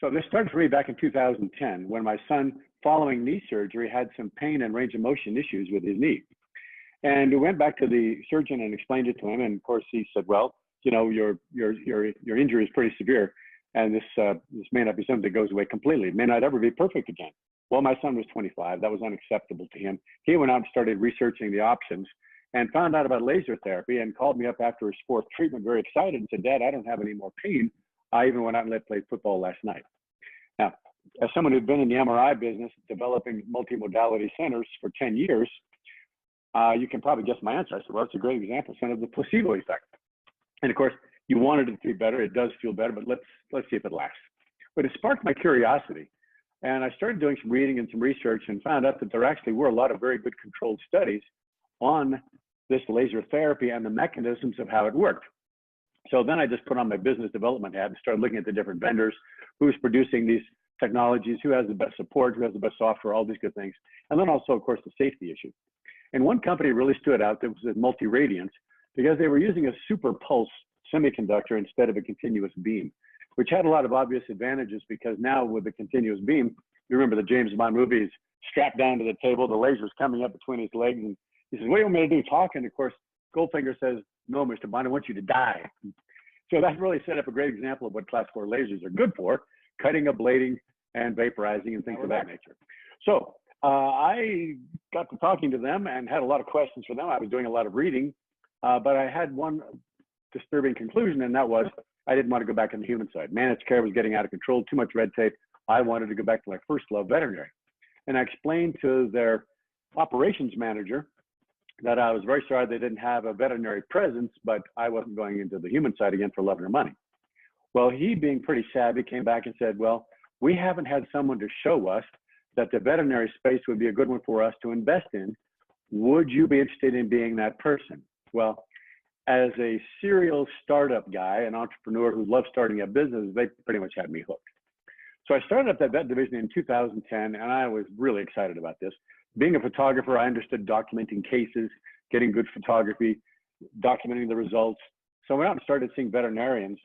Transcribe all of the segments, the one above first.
So this started for me back in 2010 when my son, following knee surgery, had some pain and range of motion issues with his knee. And we went back to the surgeon and explained it to him. And of course he said, well, you know, your injury is pretty severe. And this may not be something that goes away completely. It may not ever be perfect again. Well, my son was 25. That was unacceptable to him. He went out and started researching the options and found out about laser therapy and called me up after his fourth treatment, very excited, and said, Dad, I don't have any more pain. I even went out and played football last night. Now, as someone who'd been in the MRI business, developing multimodality centers for 10 years, you can probably guess my answer. I said, well, it's a great example, son, of the placebo effect. And of course, you wanted it to be better. It does feel better, but let's see if it lasts. But it sparked my curiosity. And I started doing some reading and some research and found out that there actually were a lot of very good controlled studies on this laser therapy and the mechanisms of how it worked. So then I just put on my business development hat and started looking at the different vendors, who's producing these technologies, who has the best support, who has the best software, all these good things. And then also, of course, the safety issue. And one company really stood out that was multi-radiance because they were using a super pulse semiconductor instead of a continuous beam, which had a lot of obvious advantages because now with the continuous beam, you remember the James Bond movies, strapped down to the table, the laser's coming up between his legs, and he says, what do you want me to do, talk? And of course, Goldfinger says, no, Mr. Bond, I want you to die. So that really set up a great example of what class 4 lasers are good for, cutting, ablating, and vaporizing and things of that nature. So I got to talking to them and had a lot of questions for them. I was doing a lot of reading, but I had one disturbing conclusion, and that was I didn't want to go back on the human side. Managed care was getting out of control, too much red tape. I wanted to go back to my first love, veterinary. And I explained to their operations manager that I was very sorry they didn't have a veterinary presence, but I wasn't going into the human side again for love or money. Well, he, being pretty savvy, came back and said, well, we haven't had someone to show us that the veterinary space would be a good one for us to invest in. Would you be interested in being that person? Well, as a serial startup guy, an entrepreneur who loves starting a business, they pretty much had me hooked. So I started up that vet division in 2010, and I was really excited about this. Being a photographer, I understood documenting cases, getting good photography, documenting the results. So I went out and started seeing veterinarians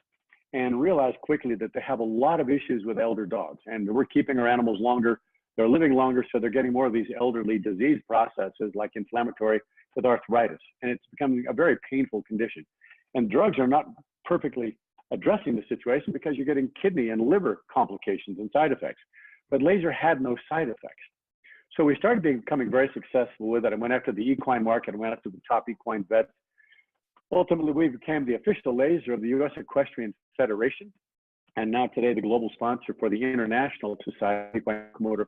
and realized quickly that they have a lot of issues with elder dogs, and we're keeping our animals longer. They're living longer, so they're getting more of these elderly disease processes like inflammatory with arthritis, and it's becoming a very painful condition. And drugs are not perfectly addressing the situation because you're getting kidney and liver complications and side effects. But laser had no side effects. So we started becoming very successful with it. I went after the equine market, I went after the top equine vets. Ultimately, we became the official laser of the U.S. Equestrian Federation, and now today the global sponsor for the International Society of Equine Motor.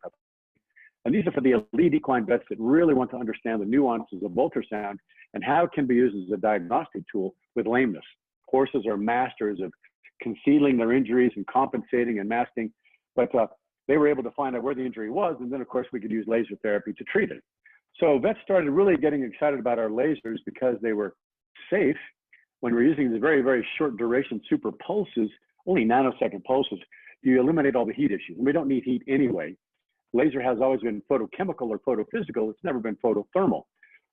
And these are for the elite equine vets that really want to understand the nuances of ultrasound and how it can be used as a diagnostic tool with lameness. Horses are masters of concealing their injuries and compensating and masking, but they were able to find out where the injury was, and then of course we could use laser therapy to treat it. So vets started really getting excited about our lasers because they were safe. When we're using the very, very short duration super pulses, only nanosecond pulses, you eliminate all the heat issues. And we don't need heat anyway. Laser has always been photochemical or photophysical. It's never been photothermal.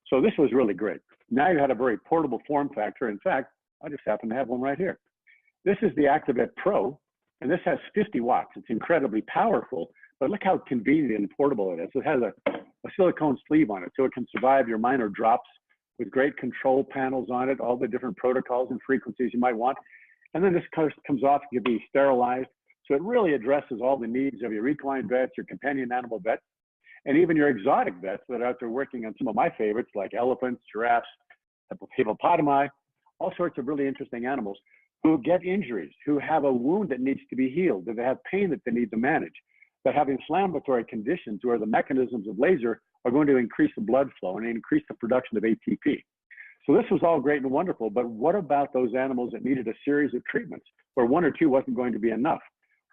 So this was really great. Now you had a very portable form factor. In fact, I just happen to have one right here. This is the Activate Pro, and this has 50 watts. It's incredibly powerful, but look how convenient and portable it is. It has a silicone sleeve on it, so it can survive your minor drops with great control panels on it, all the different protocols and frequencies you might want. And then this comes off, it can be sterilized. So it really addresses all the needs of your equine vets, your companion animal vets, and even your exotic vets that are out there working on some of my favorites like elephants, giraffes, hippopotami, all sorts of really interesting animals who get injuries, who have a wound that needs to be healed, that they have pain that they need to manage, that have inflammatory conditions where the mechanisms of laser are going to increase the blood flow and increase the production of ATP. So this was all great and wonderful, but what about those animals that needed a series of treatments where one or two wasn't going to be enough,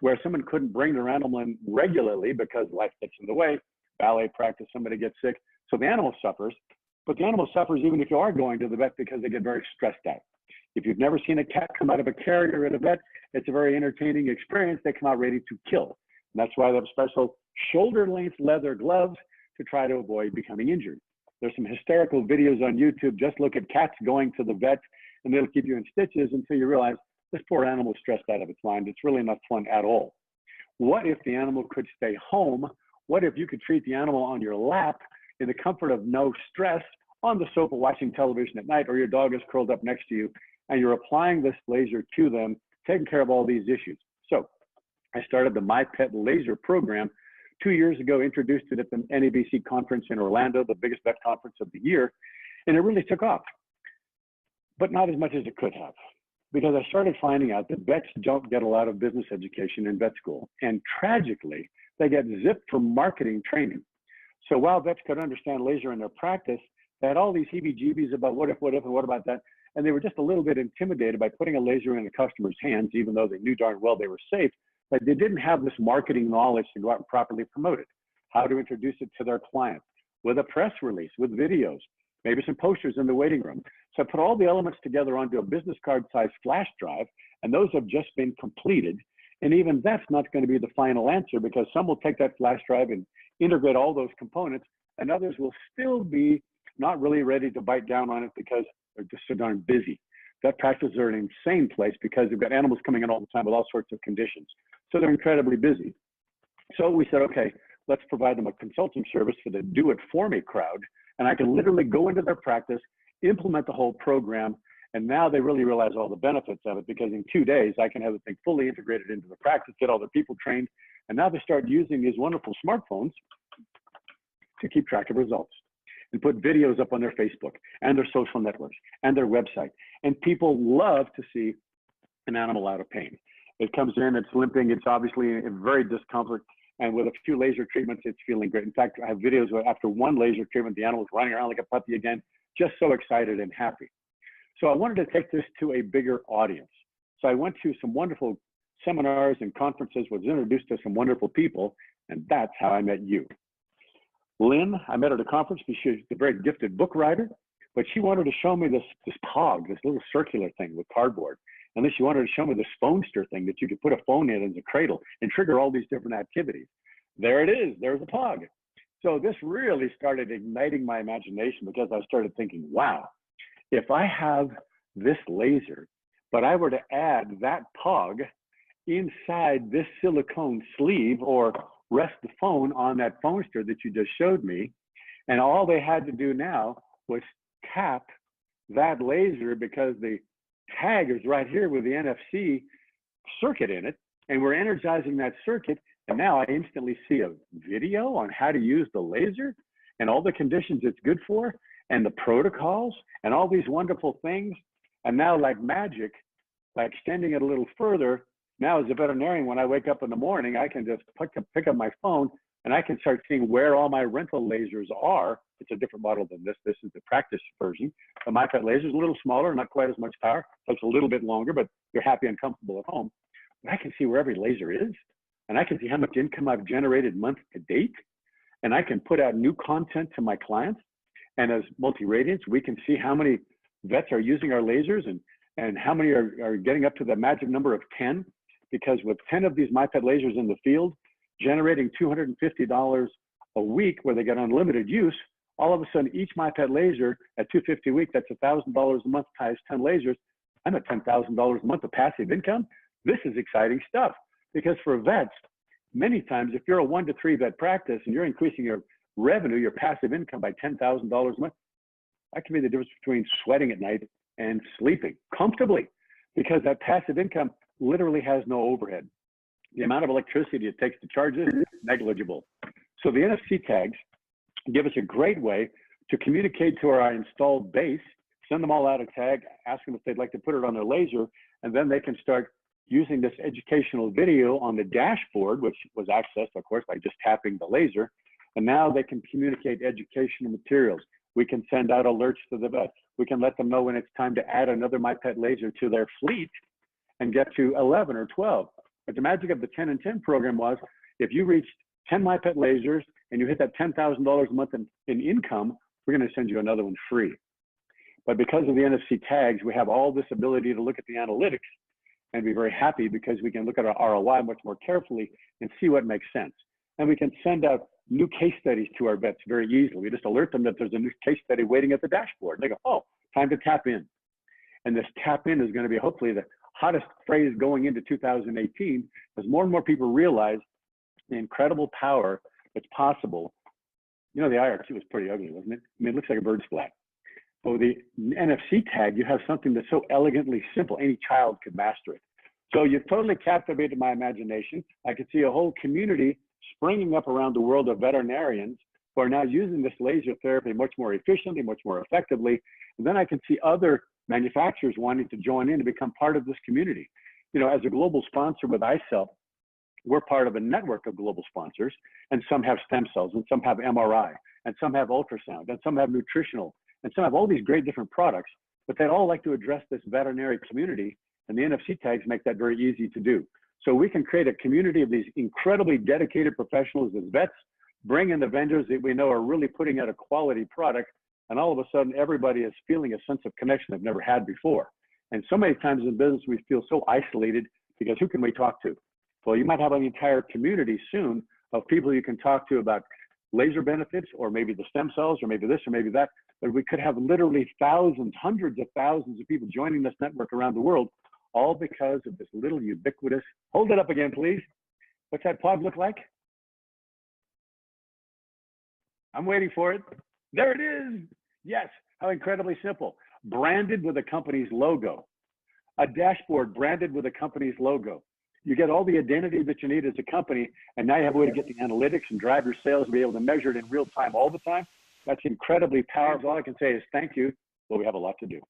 where someone couldn't bring their animal in regularly because life gets in the way, ballet practice, somebody gets sick, so the animal suffers, but the animal suffers even if you are going to the vet because they get very stressed out. If you've never seen a cat come out of a carrier at a vet, it's a very entertaining experience. They come out ready to kill. And that's why they have special shoulder-length leather gloves to try to avoid becoming injured. There's some hysterical videos on YouTube. Just look at cats going to the vet, and they'll keep you in stitches until you realize this poor animal is stressed out of its mind. It's really not fun at all. What if the animal could stay home? What if you could treat the animal on your lap in the comfort of no stress on the sofa watching television at night, or your dog is curled up next to you and you're applying this laser to them, taking care of all these issues? So I started the My Pet Laser program 2 years ago, introduced it at the NABC conference in Orlando, the biggest vet conference of the year, and it really took off, but not as much as it could have, because I started finding out that vets don't get a lot of business education in vet school, and tragically, they get zipped from marketing training. So while vets could understand laser in their practice, they had all these heebie-jeebies about what if, and what about that, and they were just a little bit intimidated by putting a laser in a customer's hands, even though they knew darn well they were safe, but they didn't have this marketing knowledge to go out and properly promote it, how to introduce it to their clients, with a press release, with videos, maybe some posters in the waiting room. So I put all the elements together onto a business card size flash drive, and those have just been completed. And even that's not going to be the final answer, because some will take that flash drive and integrate all those components, and others will still be not really ready to bite down on it because they're just so darn busy. Vet practices are an insane place because they've got animals coming in all the time with all sorts of conditions. So they're incredibly busy. So we said, okay, let's provide them a consulting service for the do-it-for-me crowd. And I can literally go into their practice, implement the whole program, and now they really realize all the benefits of it, because in 2 days, I can have the thing fully integrated into the practice, get all the people trained, and now they start using these wonderful smartphones to keep track of results and put videos up on their Facebook and their social networks and their website. And people love to see an animal out of pain. It comes in, it's limping, it's obviously in very discomfort, and with a few laser treatments, it's feeling great. In fact, I have videos where after one laser treatment, the animal's running around like a puppy again, just so excited and happy. So I wanted to take this to a bigger audience. So I went to some wonderful seminars and conferences, was introduced to some wonderful people, and that's how I met you. Lynn, I met at a conference because she's a very gifted book writer, but she wanted to show me this POG, this little circular thing with cardboard. And then she wanted to show me this phonester thing that you could put a phone in as a cradle and trigger all these different activities. There it is, there's a POG. So this really started igniting my imagination, because I started thinking, wow, if I have this laser, but I were to add that POG inside this silicone sleeve, or rest the phone on that phonester that you just showed me, and all they had to do now was tap that laser, because the tag is right here with the NFC circuit in it, and we're energizing that circuit, and now I instantly see a video on how to use the laser and all the conditions it's good for, and the protocols, and all these wonderful things. And now, like magic, by extending it a little further, now as a veterinarian, when I wake up in the morning, I can just pick up my phone, and I can start seeing where all my rental lasers are. It's a different model than this. This is the practice version. The My Pet laser is a little smaller, not quite as much power. Takes a little bit longer, but you're happy and comfortable at home. But I can see where every laser is, and I can see how much income I've generated month to date, and I can put out new content to my clients. And as Multi-Radiance, we can see how many vets are using our lasers, and how many are getting up to the magic number of 10, because with 10 of these My Pet lasers in the field, generating $250 a week where they get unlimited use, all of a sudden each My Pet laser at $250 a week, that's $1,000 a month times 10 lasers. I'm at $10,000 a month of passive income. This is exciting stuff, because for vets, many times if you're a 1 to 3 vet practice and you're increasing your revenue, your passive income by $10,000 a month, that can be the difference between sweating at night and sleeping comfortably, because that passive income literally has no overhead. The amount of electricity it takes to charge it is negligible. So the NFC tags give us a great way to communicate to our installed base, send them all out a tag, ask them if they'd like to put it on their laser, and then they can start using this educational video on the dashboard, which was accessed, of course, by just tapping the laser. And now they can communicate educational materials. We can send out alerts to the vet. We can let them know when it's time to add another My Pet laser to their fleet and get to 11 or 12. But the magic of the 10 and 10 program was, if you reached 10 My Pet lasers and you hit that $10,000 a month in income, we're going to send you another one free. But because of the NFC tags, we have all this ability to look at the analytics and be very happy, because we can look at our ROI much more carefully and see what makes sense. And we can send out new case studies to our vets very easily. We just alert them that there's a new case study waiting at the dashboard. They go, oh, time to tap in. And this tap in is going to be hopefully the hottest phrase going into 2018, as more and more people realize the incredible power that's possible. You know, the IRQ was pretty ugly, wasn't it? I mean, it looks like a bird's flag. So the NFC tag, you have something that's so elegantly simple, any child could master it. So you've totally captivated my imagination. I could see a whole community springing up around the world of veterinarians who are now using this laser therapy much more efficiently, much more effectively. And then I can see other manufacturers wanting to join in to become part of this community. You know, as a global sponsor with iCell, we're part of a network of global sponsors, and some have stem cells, and some have MRI, and some have ultrasound, and some have nutritional, and some have all these great different products, but they'd all like to address this veterinary community, and the NFC tags make that very easy to do. So we can create a community of these incredibly dedicated professionals as vets, bring in the vendors that we know are really putting out a quality product, and all of a sudden everybody is feeling a sense of connection they've never had before. And so many times in business we feel so isolated because who can we talk to? Well, you might have an entire community soon of people you can talk to about laser benefits, or maybe the stem cells, or maybe this, or maybe that. But we could have literally thousands, hundreds of thousands of people joining this network around the world, all because of this little ubiquitous, hold it up again, please. What's that pod look like? I'm waiting for it. There it is. Yes, how incredibly simple. Branded with a company's logo. A dashboard branded with a company's logo. You get all the identity that you need as a company, and now you have a way to get the analytics and drive your sales and be able to measure it in real time all the time. That's incredibly powerful. All I can say is thank you, but we have a lot to do.